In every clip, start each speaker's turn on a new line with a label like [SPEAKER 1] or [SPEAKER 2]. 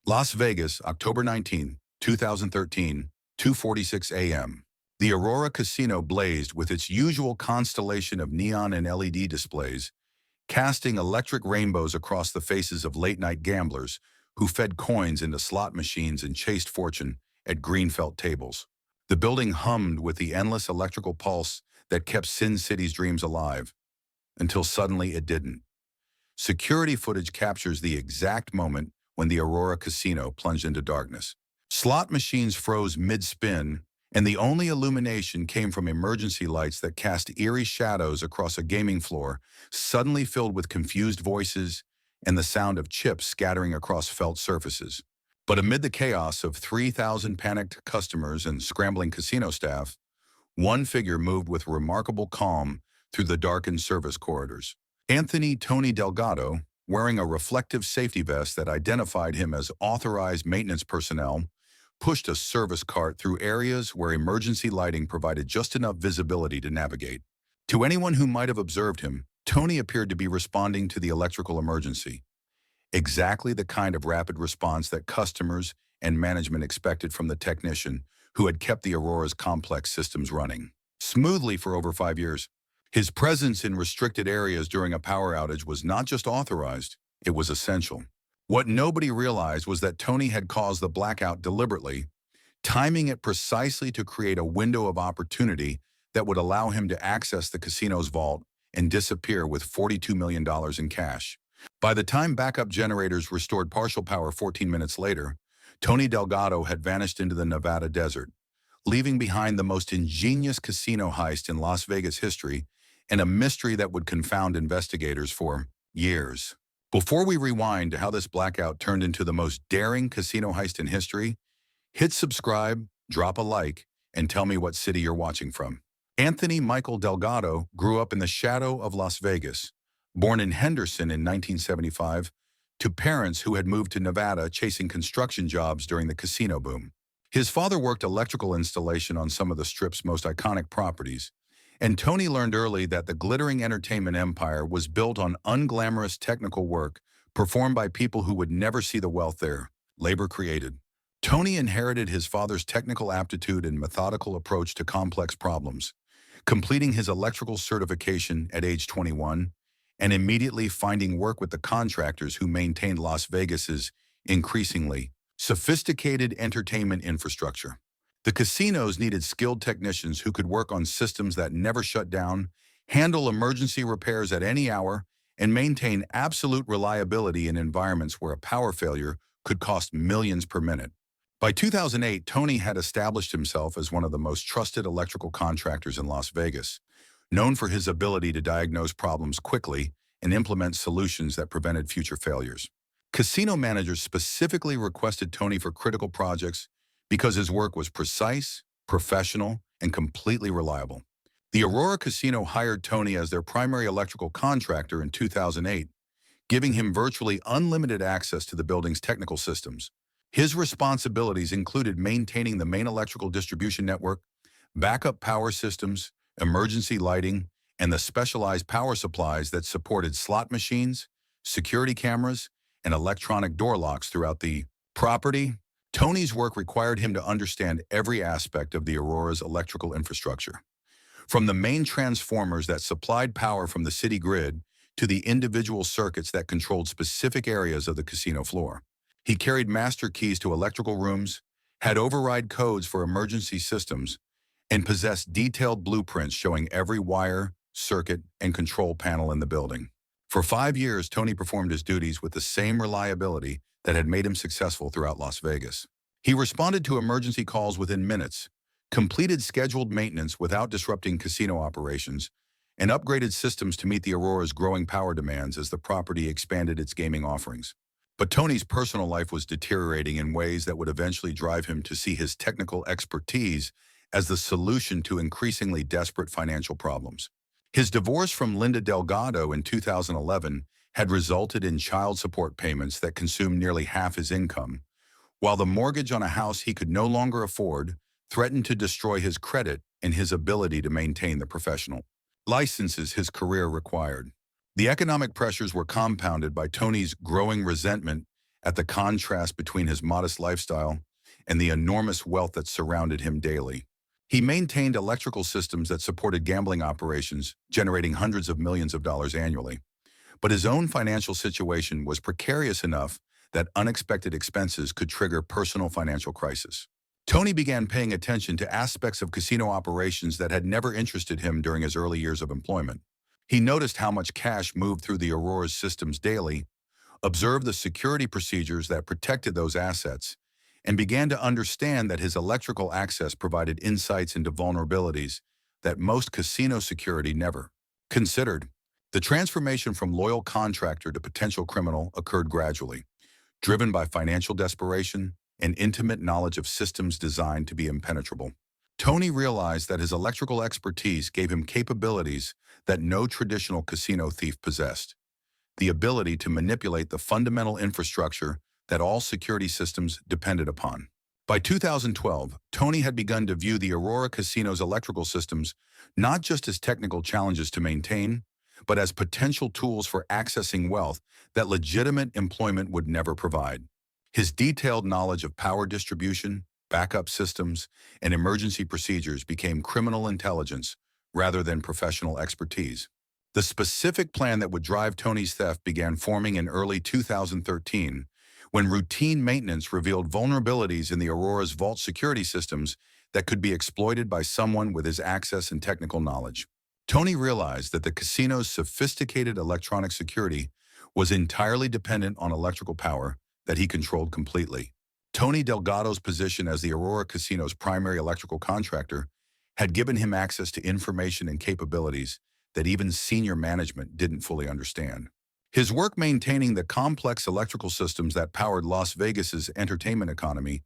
[SPEAKER 1] Las Vegas, October 19, 2013, 2:46 a.m. The Aurora Casino blazed with its usual constellation of neon and LED displays, casting electric rainbows across the faces of late-night gamblers who fed coins into slot machines and chased fortune at green felt tables. The building hummed with the endless electrical pulse that kept Sin City's dreams alive, until suddenly it didn't. Security footage captures the exact moment when the Aurora Casino plunged into darkness. Slot machines froze mid-spin, and the only illumination came from emergency lights that cast eerie shadows across a gaming floor, suddenly filled with confused voices and the sound of chips scattering across felt surfaces. But amid the chaos of 3,000 panicked customers and scrambling casino staff, one figure moved with remarkable calm through the darkened service corridors. Anthony "Tony" Delgado, wearing a reflective safety vest that identified him as authorized maintenance personnel, pushed a service cart through areas where emergency lighting provided just enough visibility to navigate. To anyone who might have observed him, Tony appeared to be responding to the electrical emergency, exactly the kind of rapid response that customers and management expected from the technician who had kept the Aurora's complex systems running smoothly for over 5 years. His presence in restricted areas during a power outage was not just authorized, it was essential. What nobody realized was that Tony had caused the blackout deliberately, timing it precisely to create a window of opportunity that would allow him to access the casino's vault and disappear with $42 million in cash. By the time backup generators restored partial power 14 minutes later, Tony Delgado had vanished into the Nevada desert, leaving behind the most ingenious casino heist in Las Vegas history and a mystery that would confound investigators for years. Before we rewind to how this blackout turned into the most daring casino heist in history, hit subscribe, drop a like, and tell me what city you're watching from. Anthony Michael Delgado grew up in the shadow of Las Vegas, born in Henderson in 1975, to parents who had moved to Nevada chasing construction jobs during the casino boom. His father worked electrical installation on some of the Strip's most iconic properties, and Tony learned early that the glittering entertainment empire was built on unglamorous technical work performed by people who would never see the wealth their labor created. Tony inherited his father's technical aptitude and methodical approach to complex problems, completing his electrical certification at age 21 and immediately finding work with the contractors who maintained Las Vegas's increasingly sophisticated entertainment infrastructure. The casinos needed skilled technicians who could work on systems that never shut down, handle emergency repairs at any hour, and maintain absolute reliability in environments where a power failure could cost millions per minute. By 2008, Tony had established himself as one of the most trusted electrical contractors in Las Vegas, known for his ability to diagnose problems quickly and implement solutions that prevented future failures. Casino managers specifically requested Tony for critical projects because his work was precise, professional, and completely reliable. The Aurora Casino hired Tony as their primary electrical contractor in 2008, giving him virtually unlimited access to the building's technical systems. His responsibilities included maintaining the main electrical distribution network, backup power systems, emergency lighting, and the specialized power supplies that supported slot machines, security cameras, and electronic door locks throughout the property. Tony's work required him to understand every aspect of the Aurora's electrical infrastructure, from the main transformers that supplied power from the city grid to the individual circuits that controlled specific areas of the casino floor. He carried master keys to electrical rooms, had override codes for emergency systems, and possessed detailed blueprints showing every wire, circuit, and control panel in the building. For 5 years, Tony performed his duties with the same reliability that had made him successful throughout Las Vegas. He responded to emergency calls within minutes, completed scheduled maintenance without disrupting casino operations, and upgraded systems to meet the Aurora's growing power demands as the property expanded its gaming offerings. But Tony's personal life was deteriorating in ways that would eventually drive him to see his technical expertise as the solution to increasingly desperate financial problems. His divorce from Linda Delgado in 2011 had resulted in child support payments that consumed nearly half his income, while the mortgage on a house he could no longer afford threatened to destroy his credit and his ability to maintain the professional licenses his career required. The economic pressures were compounded by Tony's growing resentment at the contrast between his modest lifestyle and the enormous wealth that surrounded him daily. He maintained electrical systems that supported gambling operations, generating hundreds of millions of dollars annually. But his own financial situation was precarious enough that unexpected expenses could trigger personal financial crisis. Tony began paying attention to aspects of casino operations that had never interested him during his early years of employment. He noticed how much cash moved through the Aurora's systems daily, observed the security procedures that protected those assets, and began to understand that his electrical access provided insights into vulnerabilities that most casino security never considered. The transformation from loyal contractor to potential criminal occurred gradually, driven by financial desperation and intimate knowledge of systems designed to be impenetrable. Tony realized that his electrical expertise gave him capabilities that no traditional casino thief possessed: the ability to manipulate the fundamental infrastructure that all security systems depended upon. By 2012, Tony had begun to view the Aurora Casino's electrical systems not just as technical challenges to maintain, but as potential tools for accessing wealth that legitimate employment would never provide. His detailed knowledge of power distribution, backup systems, and emergency procedures became criminal intelligence rather than professional expertise. The specific plan that would drive Tony's theft began forming in early 2013, when routine maintenance revealed vulnerabilities in the Aurora's vault security systems that could be exploited by someone with his access and technical knowledge. Tony realized that the casino's sophisticated electronic security was entirely dependent on electrical power that he controlled completely. Tony Delgado's position as the Aurora Casino's primary electrical contractor had given him access to information and capabilities that even senior management didn't fully understand. His work maintaining the complex electrical systems that powered Las Vegas's entertainment economy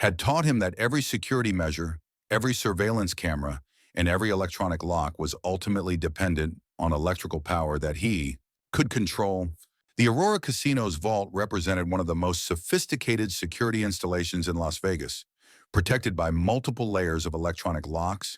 [SPEAKER 1] had taught him that every security measure, every surveillance camera, and every electronic lock was ultimately dependent on electrical power that he could control. The Aurora Casino's vault represented one of the most sophisticated security installations in Las Vegas, protected by multiple layers of electronic locks,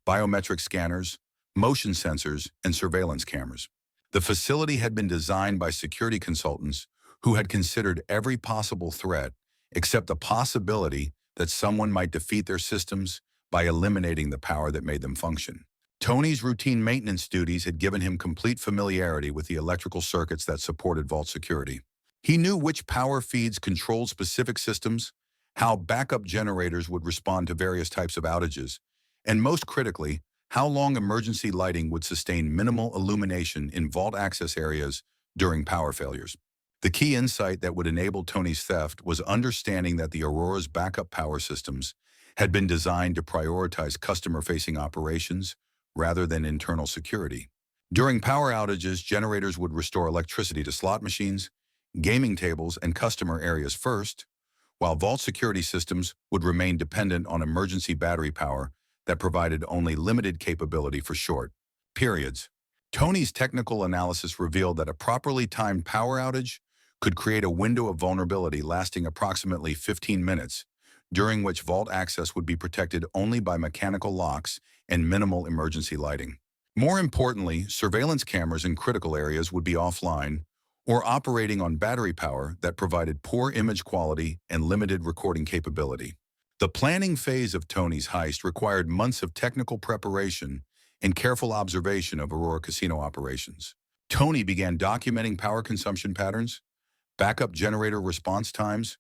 [SPEAKER 1] biometric scanners, motion sensors, and surveillance cameras. The facility had been designed by security consultants who had considered every possible threat except the possibility that someone might defeat their systems by eliminating the power that made them function. Tony's routine maintenance duties had given him complete familiarity with the electrical circuits that supported vault security. He knew which power feeds controlled specific systems, how backup generators would respond to various types of outages, and most critically, how long emergency lighting would sustain minimal illumination in vault access areas during power failures. The key insight that would enable Tony's theft was understanding that the Aurora's backup power systems had been designed to prioritize customer-facing operations rather than internal security. During power outages, generators would restore electricity to slot machines, gaming tables, and customer areas first, while vault security systems would remain dependent on emergency battery power that provided only limited capability for short periods. Tony's technical analysis revealed that a properly timed power outage could create a window of vulnerability lasting approximately 15 minutes, during which vault access would be protected only by mechanical locks and minimal emergency lighting. More importantly, surveillance cameras in critical areas would be offline or operating on battery power that provided poor image quality and limited recording capability. The planning phase of Tony's heist required months of technical preparation and careful observation of Aurora Casino operations. Tony began documenting power consumption patterns, backup generator response times,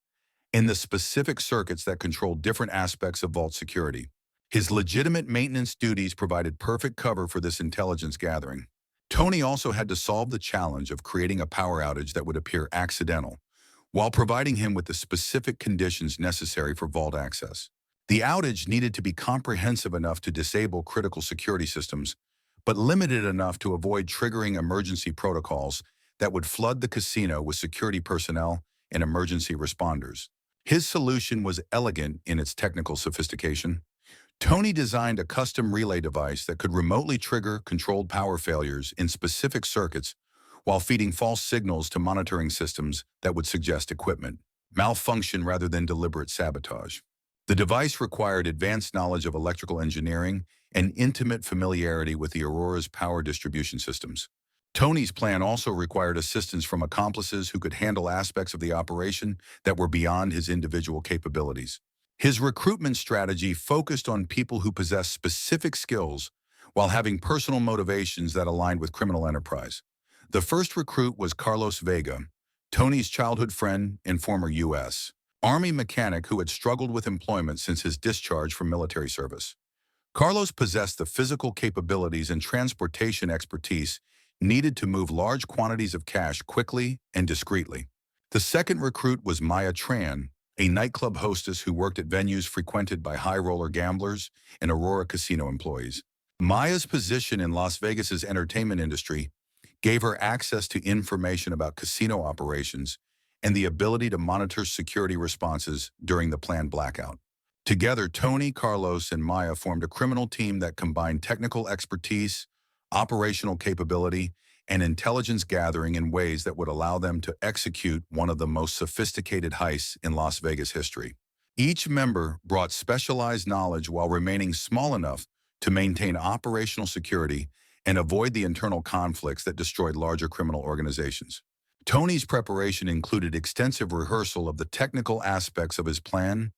[SPEAKER 1] and the specific circuits that controlled different aspects of vault security. His legitimate maintenance duties provided perfect cover for this intelligence gathering. Tony also had to solve the challenge of creating a power outage that would appear accidental, while providing him with the specific conditions necessary for vault access. The outage needed to be comprehensive enough to disable critical security systems, but limited enough to avoid triggering emergency protocols that would flood the casino with security personnel and emergency responders. His solution was elegant in its technical sophistication. Tony designed a custom relay device that could remotely trigger controlled power failures in specific circuits while feeding false signals to monitoring systems that would suggest equipment malfunction rather than deliberate sabotage. The device required advanced knowledge of electrical engineering and intimate familiarity with the Aurora's power distribution systems. Tony's plan also required assistance from accomplices who could handle aspects of the operation that were beyond his individual capabilities. His recruitment strategy focused on people who possessed specific skills while having personal motivations that aligned with criminal enterprise. The first recruit was Carlos Vega, Tony's childhood friend and former U.S. Army mechanic who had struggled with employment since his discharge from military service. Carlos possessed the physical capabilities and transportation expertise needed to move large quantities of cash quickly and discreetly. The second recruit was Maya Tran, a nightclub hostess who worked at venues frequented by high-roller gamblers and Aurora Casino employees. Maya's position in Las Vegas's entertainment industry gave her access to information about casino operations and the ability to monitor security responses during the planned blackout. Together, Tony, Carlos, and Maya formed a criminal team that combined technical expertise, operational capability, and intelligence gathering in ways that would allow them to execute one of the most sophisticated heists in Las Vegas history. Each member brought specialized knowledge while remaining small enough to maintain operational security and avoid the internal conflicts that destroyed larger criminal organizations. Tony's preparation included extensive rehearsal of the technical aspects of his plan,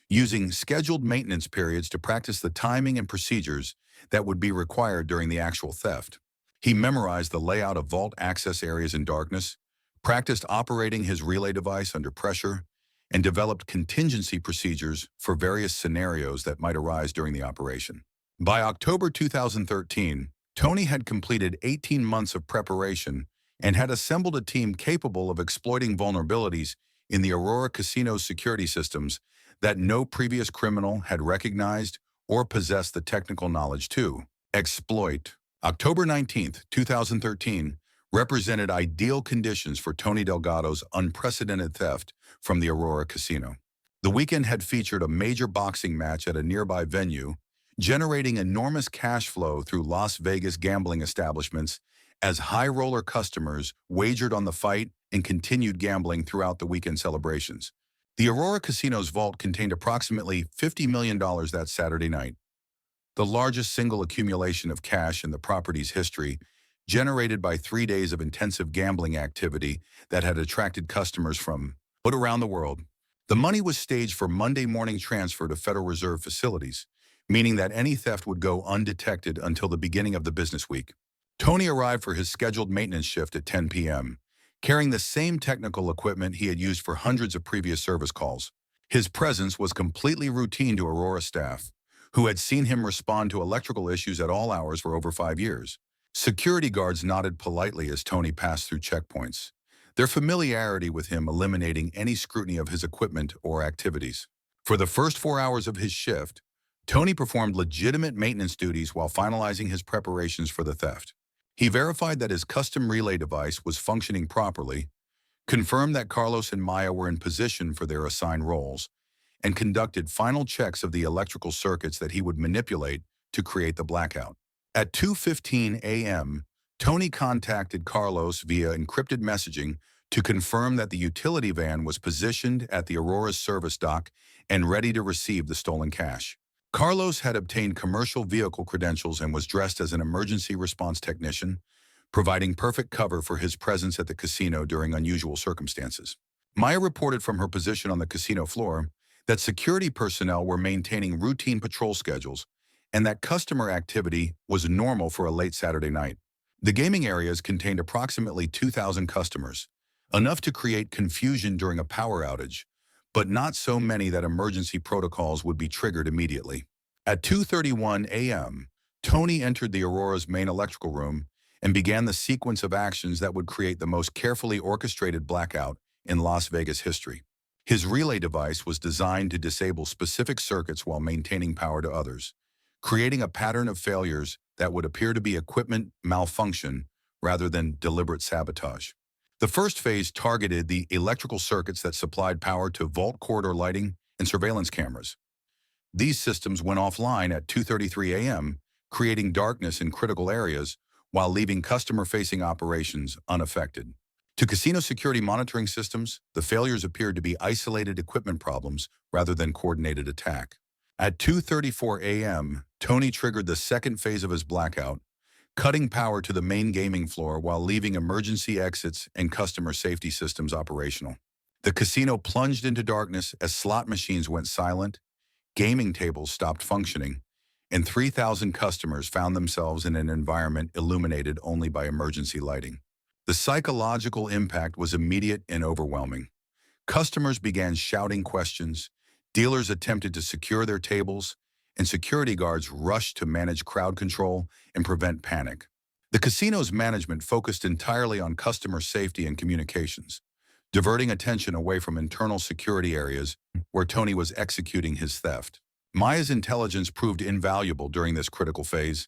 [SPEAKER 1] using scheduled maintenance periods to practice the timing and procedures that would be required during the actual theft. He memorized the layout of vault access areas in darkness, practiced operating his relay device under pressure, and developed contingency procedures for various scenarios that might arise during the operation. By October 2013, Tony had completed 18 months of preparation and had assembled a team capable of exploiting vulnerabilities in the Aurora Casino's security systems that no previous criminal had recognized or possessed the technical knowledge to exploit. October 19, 2013, represented ideal conditions for Tony Delgado's unprecedented theft from the Aurora Casino. The weekend had featured a major boxing match at a nearby venue, generating enormous cash flow through Las Vegas gambling establishments as high-roller customers wagered on the fight and continued gambling throughout the weekend celebrations. The Aurora Casino's vault contained approximately $50 million that Saturday night, the largest single accumulation of cash in the property's history, generated by 3 days of intensive gambling activity that had attracted customers from around the world. The money was staged for Monday morning transfer to Federal Reserve facilities, meaning that any theft would go undetected until the beginning of the business week. Tony arrived for his scheduled maintenance shift at 10 p.m., carrying the same technical equipment he had used for hundreds of previous service calls. His presence was completely routine to Aurora staff, who had seen him respond to electrical issues at all hours for over 5 years. Security guards nodded politely as Tony passed through checkpoints, their familiarity with him eliminating any scrutiny of his equipment or activities. For the first 4 hours of his shift, Tony performed legitimate maintenance duties while finalizing his preparations for the theft. He verified that his custom relay device was functioning properly, confirmed that Carlos and Maya were in position for their assigned roles, and conducted final checks of the electrical circuits that he would manipulate to create the blackout. At 2:15 a.m., Tony contacted Carlos via encrypted messaging to confirm that the utility van was positioned at the Aurora's service dock and ready to receive the stolen cash. Carlos had obtained commercial vehicle credentials and was dressed as an emergency response technician, providing perfect cover for his presence at the casino during unusual circumstances. Maya reported from her position on the casino floor that security personnel were maintaining routine patrol schedules and that customer activity was normal for a late Saturday night. The gaming areas contained approximately 2,000 customers, enough to create confusion during a power outage, but not so many that emergency protocols would be triggered immediately. At 2:31 a.m., Tony entered the Aurora's main electrical room and began the sequence of actions that would create the most carefully orchestrated blackout in Las Vegas history. His relay device was designed to disable specific circuits while maintaining power to others, creating a pattern of failures that would appear to be equipment malfunction rather than deliberate sabotage. The first phase targeted the electrical circuits that supplied power to vault corridor lighting and surveillance cameras. These systems went offline at 2:33 a.m., creating darkness in critical areas while leaving customer-facing operations unaffected. To casino security monitoring systems, the failures appeared to be isolated equipment problems rather than coordinated attack. At 2:34 a.m., Tony triggered the second phase of his blackout, cutting power to the main gaming floor while leaving emergency exits and customer safety systems operational. The casino plunged into darkness as slot machines went silent, gaming tables stopped functioning, and 3,000 customers found themselves in an environment illuminated only by emergency lighting. The psychological impact was immediate and overwhelming. Customers began shouting questions, dealers attempted to secure their tables, and security guards rushed to manage crowd control and prevent panic. The casino's management focused entirely on customer safety and communications, diverting attention away from internal security areas where Tony was executing his theft. Maya's intelligence proved invaluable during this critical phase,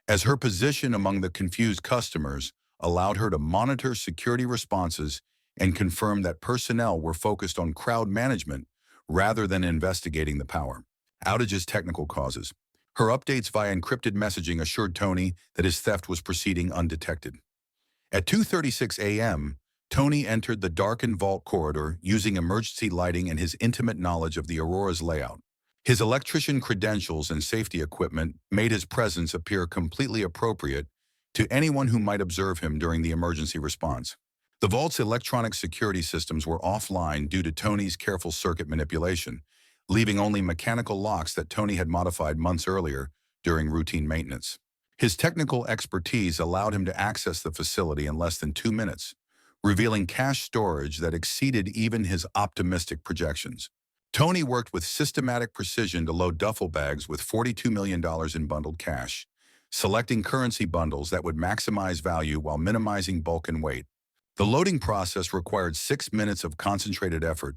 [SPEAKER 1] as her position among the confused customers allowed her to monitor security responses and confirm that personnel were focused on crowd management rather than investigating the power outage's technical causes. Her updates via encrypted messaging assured Tony that his theft was proceeding undetected. At 2:36 a.m., Tony entered the darkened vault corridor using emergency lighting and his intimate knowledge of the Aurora's layout. His electrician credentials and safety equipment made his presence appear completely appropriate to anyone who might observe him during the emergency response. The vault's electronic security systems were offline due to Tony's careful circuit manipulation, leaving only mechanical locks that Tony had modified months earlier during routine maintenance. His technical expertise allowed him to access the facility in less than 2 minutes, revealing cash storage that exceeded even his optimistic projections. Tony worked with systematic precision to load duffel bags with $42 million in bundled cash, selecting currency bundles that would maximize value while minimizing bulk and weight. The loading process required 6 minutes of concentrated effort,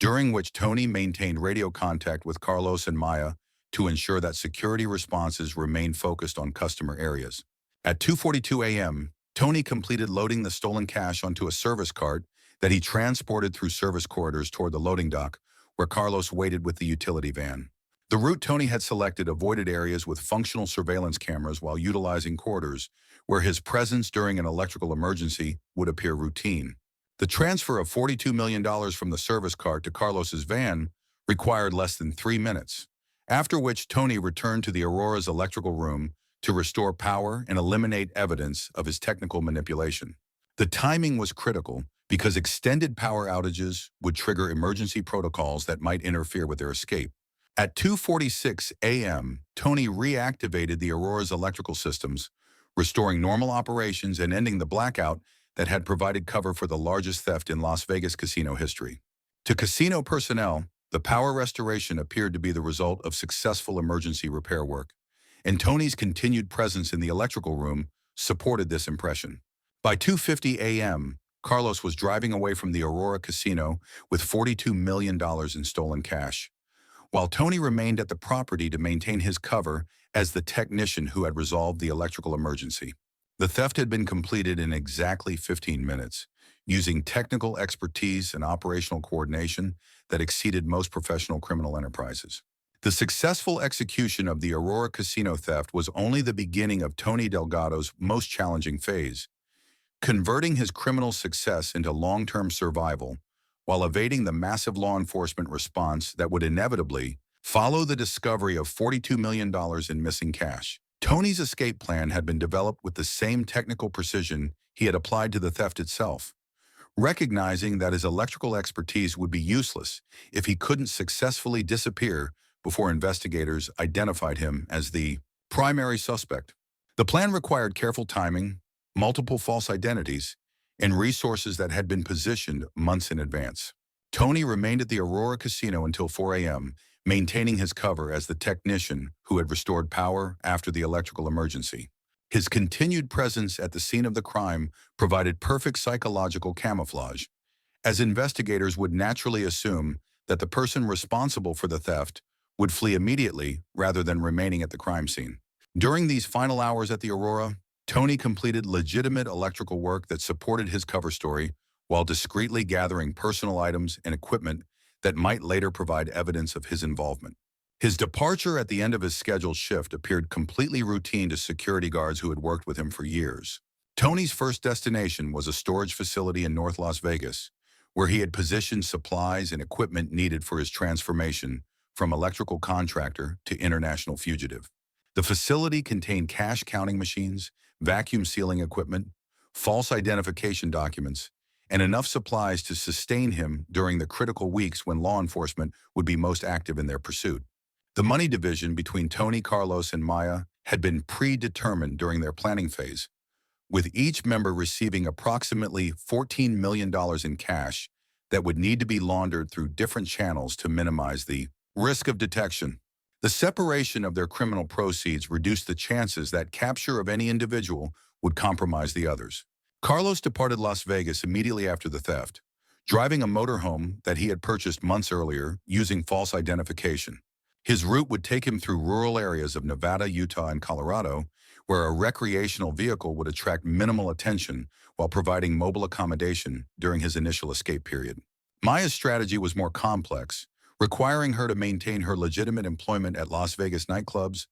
[SPEAKER 1] during which Tony maintained radio contact with Carlos and Maya to ensure that security responses remained focused on customer areas. At 2:42 a.m., Tony completed loading the stolen cash onto a service cart that he transported through service corridors toward the loading dock, where Carlos waited with the utility van. The route Tony had selected avoided areas with functional surveillance cameras while utilizing corridors where his presence during an electrical emergency would appear routine. The transfer of $42 million from the service cart to Carlos's van required less than 3 minutes, after which Tony returned to the Aurora's electrical room to restore power and eliminate evidence of his technical manipulation. The timing was critical because extended power outages would trigger emergency protocols that might interfere with their escape. At 2:46 a.m., Tony reactivated the Aurora's electrical systems, restoring normal operations and ending the blackout that had provided cover for the largest theft in Las Vegas casino history. To casino personnel, the power restoration appeared to be the result of successful emergency repair work, and Tony's continued presence in the electrical room supported this impression. By 2:50 a.m., Carlos was driving away from the Aurora Casino with $42 million in stolen cash, while Tony remained at the property to maintain his cover as the technician who had resolved the electrical emergency. The theft had been completed in exactly 15 minutes, using technical expertise and operational coordination that exceeded most professional criminal enterprises. The successful execution of the Aurora Casino theft was only the beginning of Tony Delgado's most challenging phase, converting his criminal success into long-term survival while evading the massive law enforcement response that would inevitably follow the discovery of $42 million in missing cash. Tony's escape plan had been developed with the same technical precision he had applied to the theft itself, recognizing that his electrical expertise would be useless if he couldn't successfully disappear before investigators identified him as the primary suspect. The plan required careful timing, multiple false identities, and resources that had been positioned months in advance. Tony remained at the Aurora Casino until 4 a.m., maintaining his cover as the technician who had restored power after the electrical emergency. His continued presence at the scene of the crime provided perfect psychological camouflage, as investigators would naturally assume that the person responsible for the theft would flee immediately rather than remaining at the crime scene. During these final hours at the Aurora, Tony completed legitimate electrical work that supported his cover story while discreetly gathering personal items and equipment that might later provide evidence of his involvement. His departure at the end of his scheduled shift appeared completely routine to security guards who had worked with him for years. Tony's first destination was a storage facility in North Las Vegas, where he had positioned supplies and equipment needed for his transformation from electrical contractor to international fugitive. The facility contained cash counting machines, vacuum sealing equipment, false identification documents, and enough supplies to sustain him during the critical weeks when law enforcement would be most active in their pursuit. The money division between Tony, Carlos, and Maya had been predetermined during their planning phase, with each member receiving approximately $14 million in cash that would need to be laundered through different channels to minimize the risk of detection. The separation of their criminal proceeds reduced the chances that capture of any individual would compromise the others. Carlos departed Las Vegas immediately after the theft, driving a motorhome that he had purchased months earlier using false identification. His route would take him through rural areas of Nevada, Utah, and Colorado, where a recreational vehicle would attract minimal attention while providing mobile accommodation during his initial escape period. Maya's strategy was more complex, requiring her to maintain her legitimate employment at Las Vegas nightclubs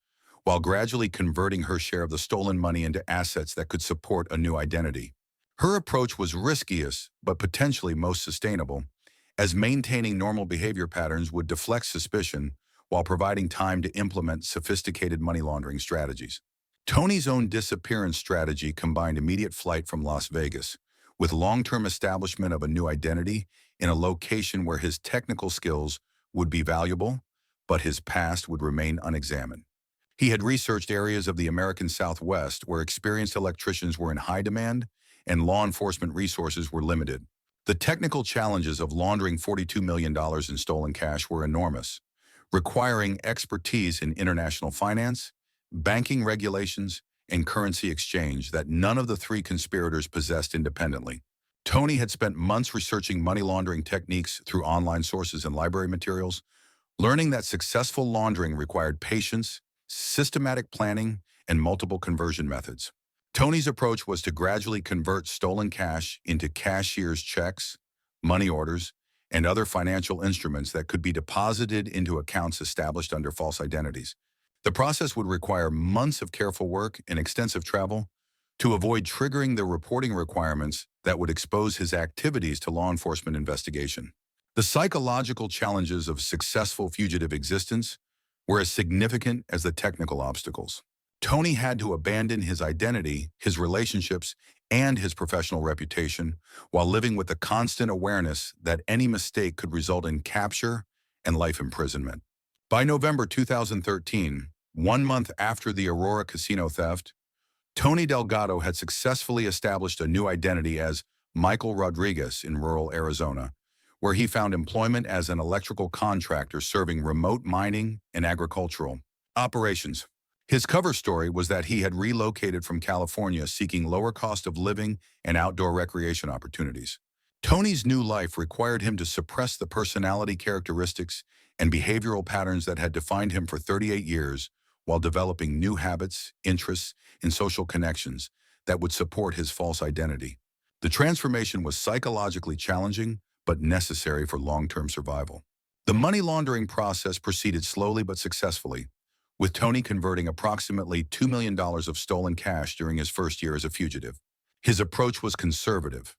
[SPEAKER 1] while gradually converting her share of the stolen money into assets that could support a new identity. Her approach was riskiest, but potentially most sustainable, as maintaining normal behavior patterns would deflect suspicion while providing time to implement sophisticated money laundering strategies. Tony's own disappearance strategy combined immediate flight from Las Vegas with long-term establishment of a new identity in a location where his technical skills would be valuable, but his past would remain unexamined. He had researched areas of the American Southwest where experienced electricians were in high demand and law enforcement resources were limited. The technical challenges of laundering $42 million in stolen cash were enormous, requiring expertise in international finance, banking regulations, and currency exchange that none of the three conspirators possessed independently. Tony had spent months researching money laundering techniques through online sources and library materials, learning that successful laundering required patience, systematic planning, and multiple conversion methods. Tony's approach was to gradually convert stolen cash into cashier's checks, money orders, and other financial instruments that could be deposited into accounts established under false identities. The process would require months of careful work and extensive travel to avoid triggering the reporting requirements that would expose his activities to law enforcement investigation. The psychological challenges of successful fugitive existence were as significant as the technical obstacles. Tony had to abandon his identity, his relationships, and his professional reputation while living with the constant awareness that any mistake could result in capture and life imprisonment. By November 2013, 1 month after the Aurora Casino theft, Tony Delgado had successfully established a new identity as Michael Rodriguez in rural Arizona, where he found employment as an electrical contractor serving remote mining and agricultural operations. His cover story was that he had relocated from California seeking lower cost of living and outdoor recreation opportunities. Tony's new life required him to suppress the personality characteristics and behavioral patterns that had defined him for 38 years while developing new habits, interests, and social connections that would support his false identity. The transformation was psychologically challenging, but necessary for long-term survival. The money laundering process proceeded slowly but successfully, with Tony converting approximately $2 million of stolen cash during his first year as a fugitive. His approach was conservative,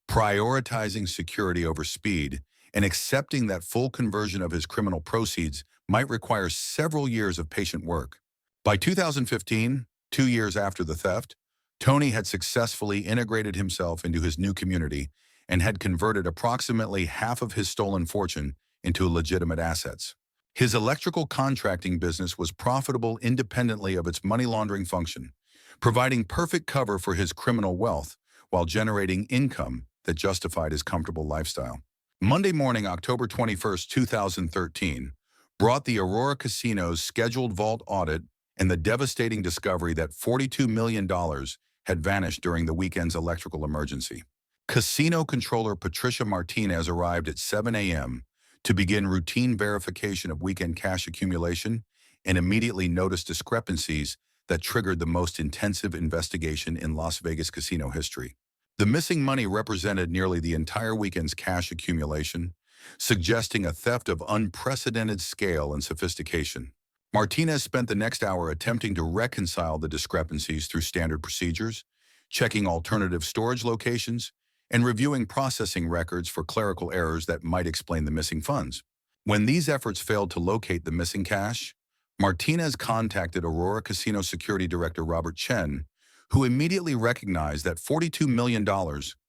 [SPEAKER 1] prioritizing security over speed and accepting that full conversion of his criminal proceeds might require several years of patient work. By 2015, 2 years after the theft, Tony had successfully integrated himself into his new community and had converted approximately half of his stolen fortune into legitimate assets. His electrical contracting business was profitable independently of its money laundering function, providing perfect cover for his criminal wealth while generating income that justified his comfortable lifestyle. Monday morning, October 21, 2013, brought the Aurora Casino's scheduled vault audit and the devastating discovery that $42 million had vanished during the weekend's electrical emergency. Casino controller Patricia Martinez arrived at 7 a.m. to begin routine verification of weekend cash accumulation and immediately noticed discrepancies that triggered the most intensive investigation in Las Vegas casino history. The missing money represented nearly the entire weekend's cash accumulation, suggesting a theft of unprecedented scale and sophistication. Martinez spent the next hour attempting to reconcile the discrepancies through standard procedures, checking alternative storage locations, and reviewing processing records for clerical errors that might explain the missing funds. When these efforts failed to locate the missing cash, Martinez contacted Aurora Casino Security Director Robert Chen, who immediately recognized that $42 million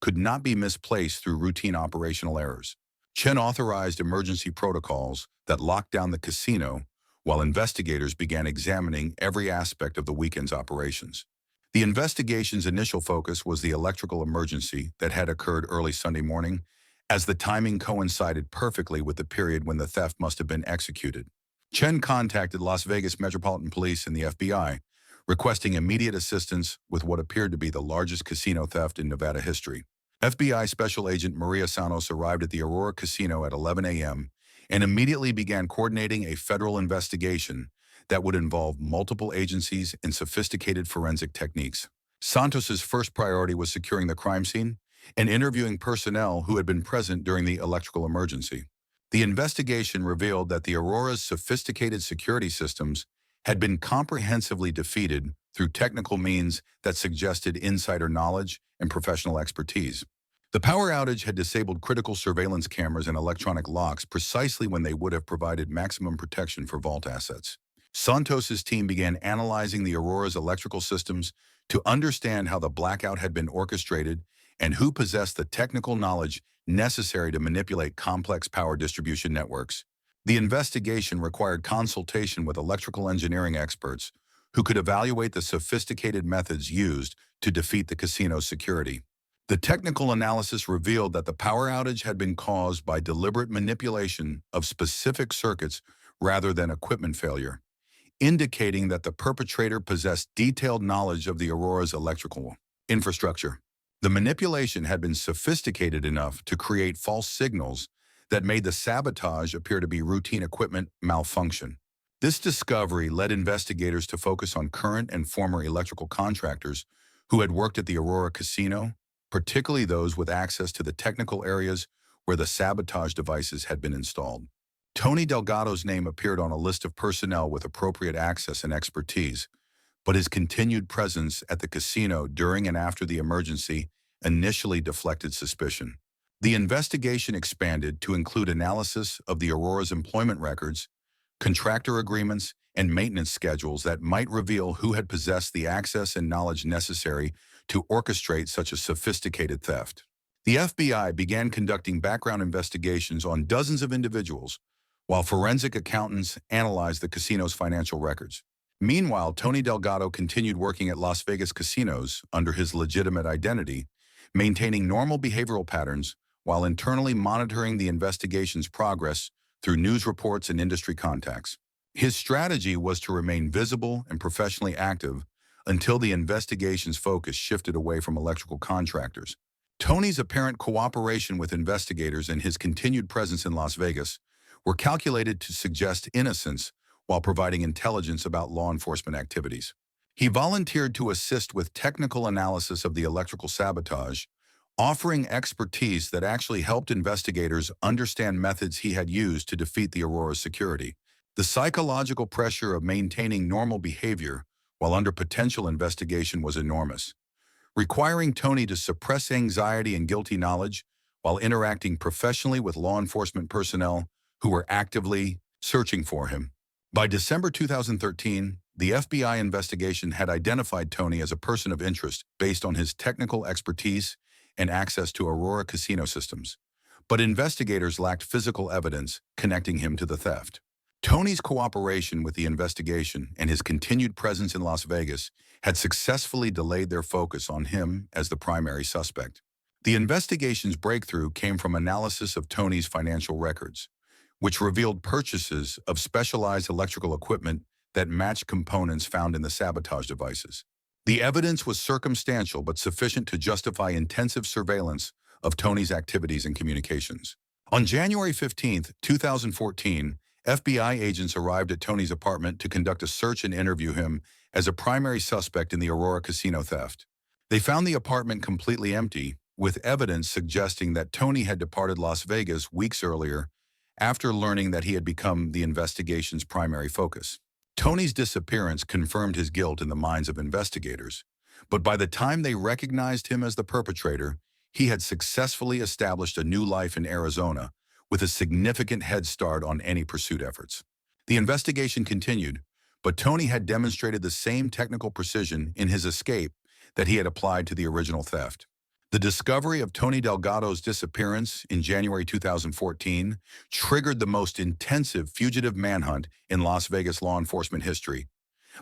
[SPEAKER 1] could not be misplaced through routine operational errors. Chen authorized emergency protocols that locked down the casino while investigators began examining every aspect of the weekend's operations. The investigation's initial focus was the electrical emergency that had occurred early Sunday morning, as the timing coincided perfectly with the period when the theft must have been executed. Chen contacted Las Vegas Metropolitan Police and the FBI, requesting immediate assistance with what appeared to be the largest casino theft in Nevada history. FBI Special Agent Maria Sanos arrived at the Aurora Casino at 11 a.m. and immediately began coordinating a federal investigation that would involve multiple agencies and sophisticated forensic techniques. Santos's first priority was securing the crime scene and interviewing personnel who had been present during the electrical emergency. The investigation revealed that the Aurora's sophisticated security systems had been comprehensively defeated through technical means that suggested insider knowledge and professional expertise. The power outage had disabled critical surveillance cameras and electronic locks precisely when they would have provided maximum protection for vault assets. Santos's team began analyzing the Aurora's electrical systems to understand how the blackout had been orchestrated and who possessed the technical knowledge necessary to manipulate complex power distribution networks. The investigation required consultation with electrical engineering experts who could evaluate the sophisticated methods used to defeat the casino's security. The technical analysis revealed that the power outage had been caused by deliberate manipulation of specific circuits rather than equipment failure, indicating that the perpetrator possessed detailed knowledge of the Aurora's electrical infrastructure. The manipulation had been sophisticated enough to create false signals that made the sabotage appear to be routine equipment malfunction. This discovery led investigators to focus on current and former electrical contractors who had worked at the Aurora Casino, particularly those with access to the technical areas where the sabotage devices had been installed. Tony Delgado's name appeared on a list of personnel with appropriate access and expertise, but his continued presence at the casino during and after the emergency initially deflected suspicion. The investigation expanded to include analysis of the Aurora's employment records, contractor agreements, and maintenance schedules that might reveal who had possessed the access and knowledge necessary to orchestrate such a sophisticated theft. The FBI began conducting background investigations on dozens of individuals, while forensic accountants analyzed the casino's financial records. Meanwhile, Tony Delgado continued working at Las Vegas casinos under his legitimate identity, maintaining normal behavioral patterns while internally monitoring the investigation's progress through news reports and industry contacts. His strategy was to remain visible and professionally active until the investigation's focus shifted away from electrical contractors. Tony's apparent cooperation with investigators and his continued presence in Las Vegas were calculated to suggest innocence while providing intelligence about law enforcement activities. He volunteered to assist with technical analysis of the electrical sabotage, offering expertise that actually helped investigators understand methods he had used to defeat the Aurora's security. The psychological pressure of maintaining normal behavior while under potential investigation was enormous, requiring Tony to suppress anxiety and guilty knowledge while interacting professionally with law enforcement personnel who were actively searching for him. By December 2013, the FBI investigation had identified Tony as a person of interest based on his technical expertise and access to Aurora Casino systems, but investigators lacked physical evidence connecting him to the theft. Tony's cooperation with the investigation and his continued presence in Las Vegas had successfully delayed their focus on him as the primary suspect. The investigation's breakthrough came from analysis of Tony's financial records, which revealed purchases of specialized electrical equipment that matched components found in the sabotage devices. The evidence was circumstantial but sufficient to justify intensive surveillance of Tony's activities and communications. On January 15, 2014, FBI agents arrived at Tony's apartment to conduct a search and interview him as a primary suspect in the Aurora Casino theft. They found the apartment completely empty, with evidence suggesting that Tony had departed Las Vegas weeks earlier after learning that he had become the investigation's primary focus. Tony's disappearance confirmed his guilt in the minds of investigators, but by the time they recognized him as the perpetrator, he had successfully established a new life in Arizona with a significant head start on any pursuit efforts. The investigation continued, but Tony had demonstrated the same technical precision in his escape that he had applied to the original theft. The discovery of Tony Delgado's disappearance in January 2014 triggered the most intensive fugitive manhunt in Las Vegas law enforcement history.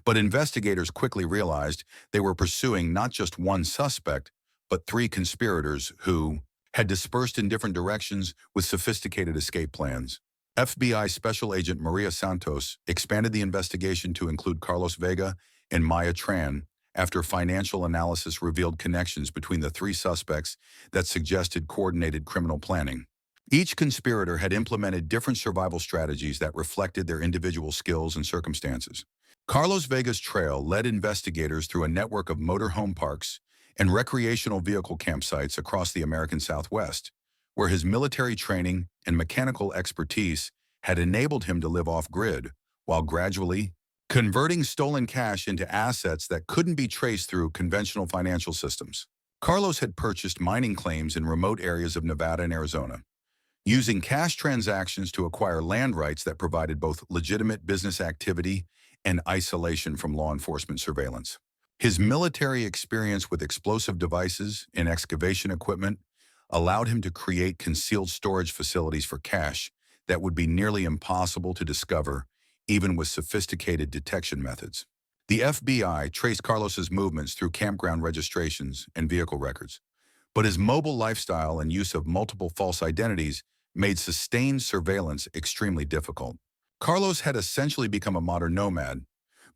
[SPEAKER 1] But investigators quickly realized they were pursuing not just one suspect, but three conspirators who had dispersed in different directions with sophisticated escape plans. FBI Special Agent Maria Santos expanded the investigation to include Carlos Vega and Maya Tran after financial analysis revealed connections between the three suspects that suggested coordinated criminal planning. Each conspirator had implemented different survival strategies that reflected their individual skills and circumstances. Carlos Vega's trail led investigators through a network of motorhome parks and recreational vehicle campsites across the American Southwest, where his military training and mechanical expertise had enabled him to live off-grid, while gradually converting stolen cash into assets that couldn't be traced through conventional financial systems. Carlos had purchased mining claims in remote areas of Nevada and Arizona, using cash transactions to acquire land rights that provided both legitimate business activity and isolation from law enforcement surveillance. His military experience with explosive devices and excavation equipment allowed him to create concealed storage facilities for cash that would be nearly impossible to discover, even with sophisticated detection methods. The FBI traced Carlos's movements through campground registrations and vehicle records, but his mobile lifestyle and use of multiple false identities made sustained surveillance extremely difficult. Carlos had essentially become a modern nomad,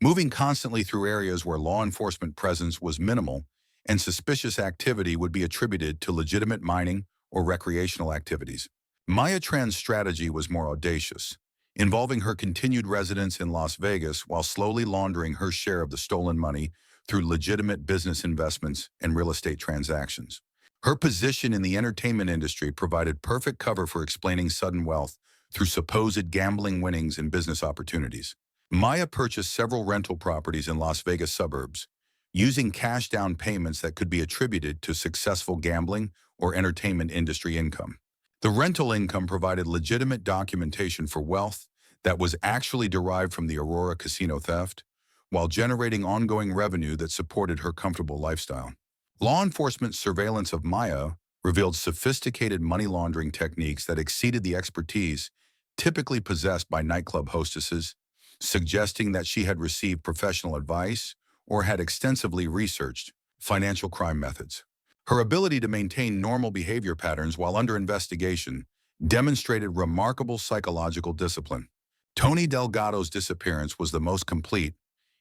[SPEAKER 1] moving constantly through areas where law enforcement presence was minimal and suspicious activity would be attributed to legitimate mining or recreational activities. Maya Tran's strategy was more audacious, involving her continued residence in Las Vegas while slowly laundering her share of the stolen money through legitimate business investments and real estate transactions. Her position in the entertainment industry provided perfect cover for explaining sudden wealth through supposed gambling winnings and business opportunities. Maya purchased several rental properties in Las Vegas suburbs, using cash down payments that could be attributed to successful gambling or entertainment industry income. The rental income provided legitimate documentation for wealth that was actually derived from the Aurora Casino theft, while generating ongoing revenue that supported her comfortable lifestyle. Law enforcement surveillance of Maya revealed sophisticated money laundering techniques that exceeded the expertise typically possessed by nightclub hostesses, suggesting that she had received professional advice or had extensively researched financial crime methods. Her ability to maintain normal behavior patterns while under investigation demonstrated remarkable psychological discipline. Tony Delgado's disappearance was the most complete,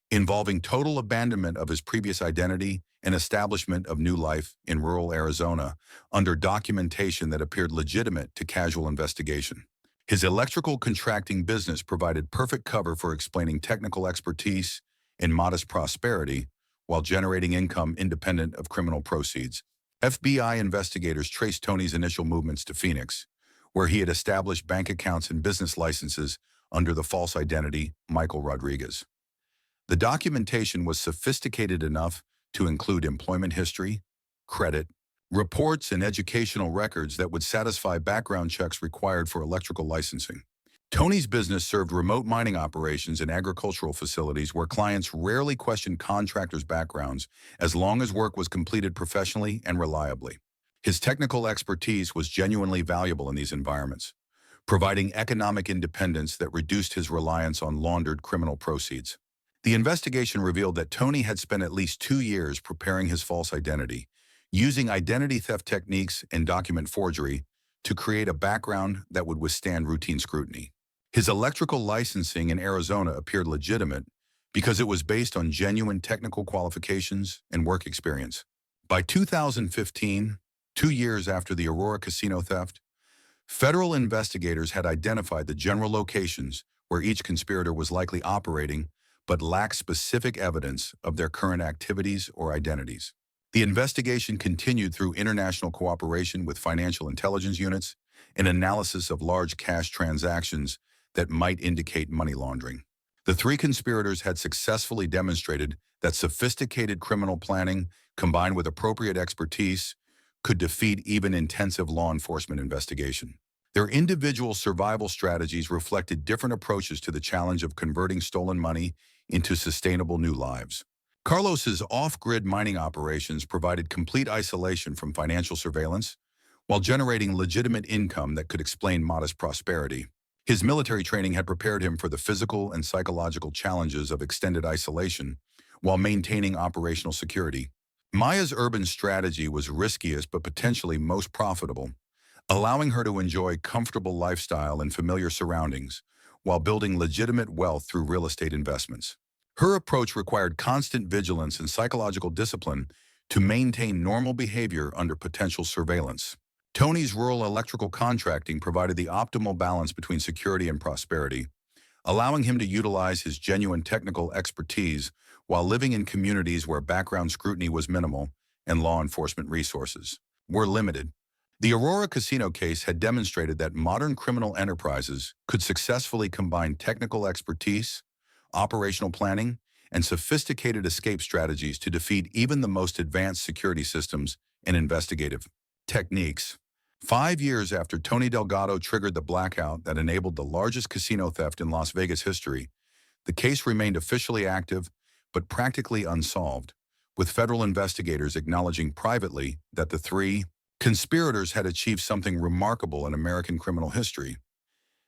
[SPEAKER 1] involving total abandonment of his previous identity and establishment of new life in rural Arizona under documentation that appeared legitimate to casual investigation. His electrical contracting business provided perfect cover for explaining technical expertise and modest prosperity while generating income independent of criminal proceeds. FBI investigators traced Tony's initial movements to Phoenix, where he had established bank accounts and business licenses under the false identity Michael Rodriguez. The documentation was sophisticated enough to include employment history, credit, reports, and educational records that would satisfy background checks required for electrical licensing. Tony's business served remote mining operations and agricultural facilities where clients rarely questioned contractors' backgrounds as long as work was completed professionally and reliably. His technical expertise was genuinely valuable in these environments, providing economic independence that reduced his reliance on laundered criminal proceeds. The investigation revealed that Tony had spent at least 2 years preparing his false identity, using identity theft techniques and document forgery to create a background that would withstand routine scrutiny. His electrical licensing in Arizona appeared legitimate because it was based on genuine technical qualifications and work experience. By 2015, 2 years after the Aurora Casino theft, federal investigators had identified the general locations where each conspirator was likely operating but lacked specific evidence of their current activities or identities. The investigation continued through international cooperation with financial intelligence units and analysis of large cash transactions that might indicate money laundering. The three conspirators had successfully demonstrated that sophisticated criminal planning combined with appropriate expertise could defeat even intensive law enforcement investigation. Their individual survival strategies reflected different approaches to the challenge of converting stolen money into sustainable new lives. Carlos's off-grid mining operations provided complete isolation from financial surveillance, while generating legitimate income that could explain modest prosperity. His military training had prepared him for the physical and psychological challenges of extended isolation while maintaining operational security. Maya's urban strategy was riskiest but potentially most profitable, allowing her to enjoy comfortable lifestyle and familiar surroundings while building legitimate wealth through real estate investments. Her approach required constant vigilance and psychological discipline to maintain normal behavior under potential surveillance. Tony's rural electrical contracting provided the optimal balance between security and prosperity, allowing him to utilize his genuine technical expertise while living in communities where background scrutiny was minimal and law enforcement resources were limited. The Aurora Casino case had demonstrated that modern criminal enterprises could successfully combine technical expertise, operational planning, and sophisticated escape strategies to defeat even the most advanced security systems and investigative techniques. 5 years after Tony Delgado triggered the blackout that enabled the largest casino theft in Las Vegas history, the case remained officially active but practically unsolved, with federal investigators acknowledging privately that the three conspirators had achieved something remarkable in American criminal history.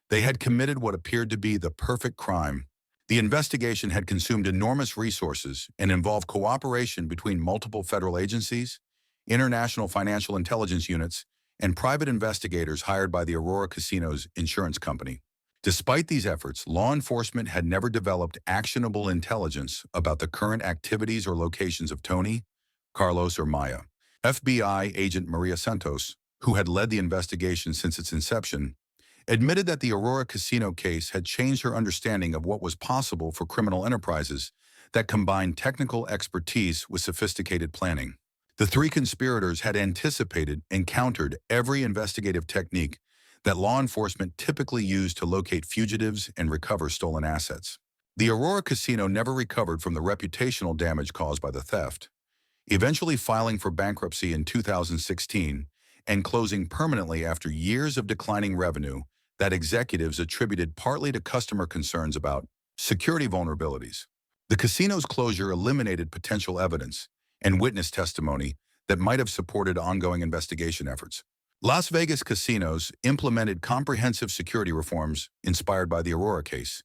[SPEAKER 1] They had committed what appeared to be the perfect crime. The investigation had consumed enormous resources and involved cooperation between multiple federal agencies, international financial intelligence units, and private investigators hired by the Aurora Casino's insurance company. Despite these efforts, law enforcement had never developed actionable intelligence about the current activities or locations of Tony, Carlos, or Maya. FBI agent Maria Santos, who had led the investigation since its inception, admitted that the Aurora Casino case had changed her understanding of what was possible for criminal enterprises that combined technical expertise with sophisticated planning. The three conspirators had anticipated and countered every investigative technique that law enforcement typically used to locate fugitives and recover stolen assets. The Aurora Casino never recovered from the reputational damage caused by the theft, eventually filing for bankruptcy in 2016 and closing permanently after years of declining revenue that executives attributed partly to customer concerns about security vulnerabilities. The casino's closure eliminated potential evidence and witness testimony that might have supported ongoing investigation efforts. Las Vegas casinos implemented comprehensive security reforms inspired by the Aurora case,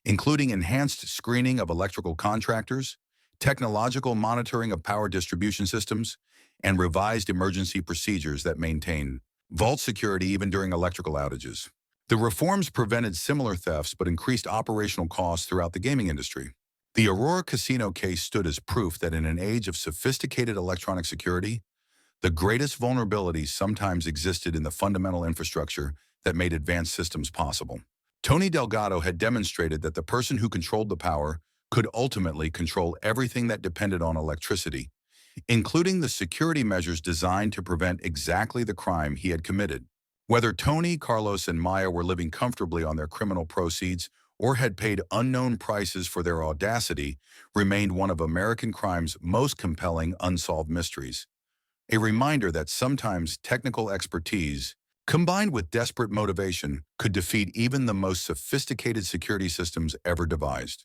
[SPEAKER 1] including enhanced screening of electrical contractors, technological monitoring of power distribution systems, and revised emergency procedures that maintain vault security even during electrical outages. The reforms prevented similar thefts but increased operational costs throughout the gaming industry. The Aurora Casino case stood as proof that in an age of sophisticated electronic security, the greatest vulnerabilities sometimes existed in the fundamental infrastructure that made advanced systems possible. Tony Delgado had demonstrated that the person who controlled the power could ultimately control everything that depended on electricity, including the security measures designed to prevent exactly the crime he had committed. Whether Tony, Carlos, and Maya were living comfortably on their criminal proceeds or had paid unknown prices for their audacity remained one of American crime's most compelling unsolved mysteries. A reminder that sometimes technical expertise, combined with desperate motivation, could defeat even the most sophisticated security systems ever devised.